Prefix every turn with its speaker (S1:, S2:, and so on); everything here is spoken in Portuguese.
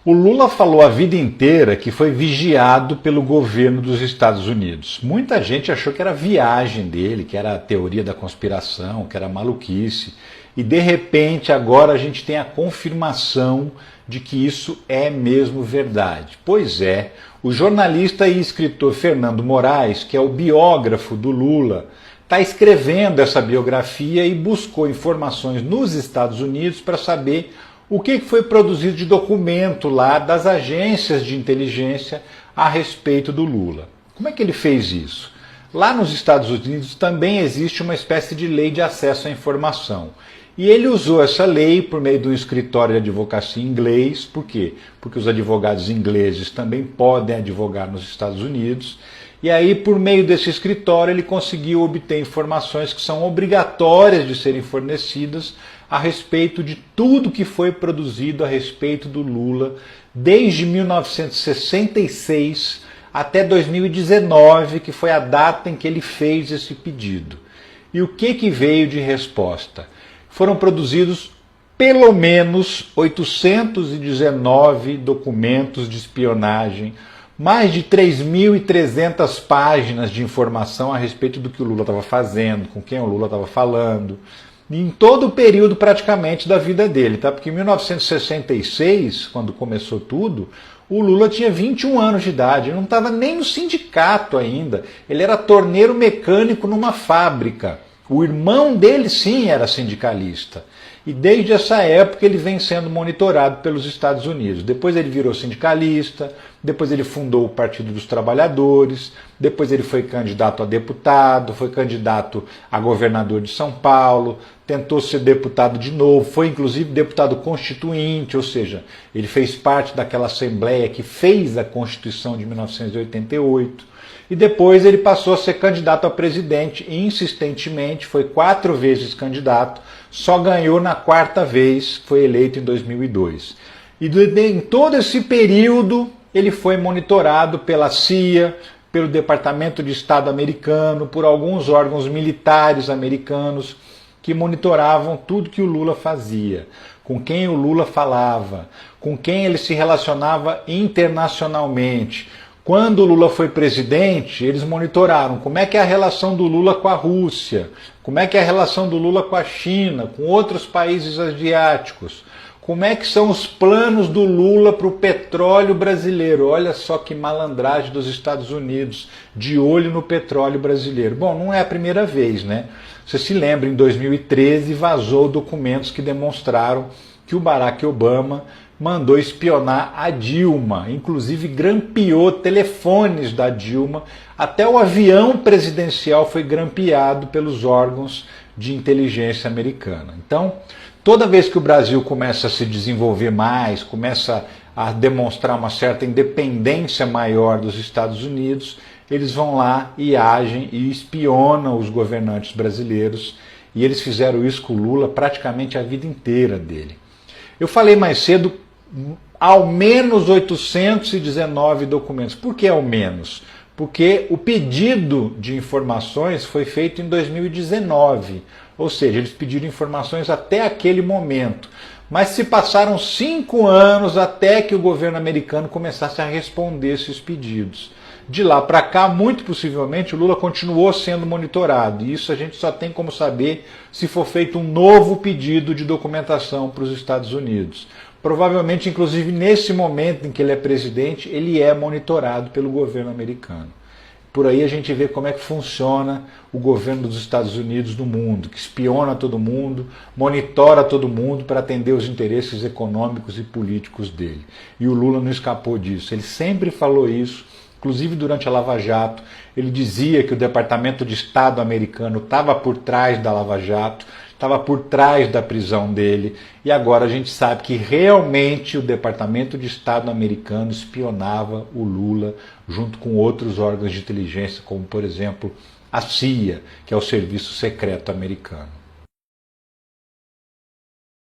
S1: O Lula falou a vida inteira que foi vigiado pelo governo dos Estados Unidos. Muita gente achou que era viagem dele, que era a teoria da conspiração, que era maluquice. E de repente agora a gente tem a confirmação de que isso é mesmo verdade. Pois é, o jornalista e escritor Fernando Moraes, que é o biógrafo do Lula, está escrevendo essa biografia e buscou informações nos Estados Unidos para saber o que foi produzido de documento lá das agências de inteligência a respeito do Lula. Como é que ele fez isso? Lá nos Estados Unidos também existe uma espécie de lei de acesso à informação. E ele usou essa lei por meio de um escritório de advocacia inglês. Por quê? Porque os advogados ingleses também podem advogar nos Estados Unidos. E aí, por meio desse escritório, ele conseguiu obter informações que são obrigatórias de serem fornecidas a respeito de tudo que foi produzido a respeito do Lula desde 1966 até 2019, que foi a data em que ele fez esse pedido. E o que veio de resposta? Foram produzidos pelo menos 819 documentos de espionagem, mais de 3.300 páginas de informação a respeito do que o Lula estava fazendo, com quem o Lula estava falando, em todo o período praticamente da vida dele, tá? Porque em 1966, quando começou tudo, o Lula tinha 21 anos de idade, ele não estava nem no sindicato ainda, ele era torneiro mecânico numa fábrica. O irmão dele sim era sindicalista. E desde essa época ele vem sendo monitorado pelos Estados Unidos. Depois ele virou sindicalista, depois ele fundou o Partido dos Trabalhadores, depois ele foi candidato a deputado, foi candidato a governador de São Paulo, tentou ser deputado de novo, foi inclusive deputado constituinte, ou seja, ele fez parte daquela Assembleia que fez a Constituição de 1988. E depois ele passou a ser candidato a presidente insistentemente, foi 4 vezes candidato, só ganhou na 4ª vez, foi eleito em 2002. E em todo esse período ele foi monitorado pela CIA, pelo Departamento de Estado americano, por alguns órgãos militares americanos que monitoravam tudo que o Lula fazia, com quem o Lula falava, com quem ele se relacionava internacionalmente. Quando o Lula foi presidente, eles monitoraram como é que é a relação do Lula com a Rússia, como é que é a relação do Lula com a China, com outros países asiáticos, como é que são os planos do Lula para o petróleo brasileiro. Olha só que malandragem dos Estados Unidos, de olho no petróleo brasileiro. Bom, não é a primeira vez, né? Você se lembra, em 2013 vazou documentos que demonstraram que o Barack Obama mandou espionar a Dilma, inclusive grampeou telefones da Dilma, até o avião presidencial foi grampeado pelos órgãos de inteligência americana. Então, toda vez que o Brasil começa a se desenvolver mais, começa a demonstrar uma certa independência maior dos Estados Unidos, eles vão lá e agem e espionam os governantes brasileiros, e eles fizeram isso com o Lula praticamente a vida inteira dele. Eu falei mais cedo, ao menos 819 documentos. Por que ao menos? Porque o pedido de informações foi feito em 2019, ou seja, eles pediram informações até aquele momento. Mas se passaram 5 anos até que o governo americano começasse a responder esses pedidos. De lá para cá, muito possivelmente, o Lula continuou sendo monitorado. E isso a gente só tem como saber se for feito um novo pedido de documentação para os Estados Unidos. Provavelmente, inclusive, nesse momento em que ele é presidente, ele é monitorado pelo governo americano. Por aí a gente vê como é que funciona o governo dos Estados Unidos no mundo, que espiona todo mundo, monitora todo mundo para atender os interesses econômicos e políticos dele. E o Lula não escapou disso. Ele sempre falou isso. Inclusive durante a Lava Jato, ele dizia que o Departamento de Estado americano estava por trás da Lava Jato, estava por trás da prisão dele, e agora a gente sabe que realmente o Departamento de Estado americano espionava o Lula junto com outros órgãos de inteligência, como por exemplo a CIA, que é o Serviço Secreto Americano.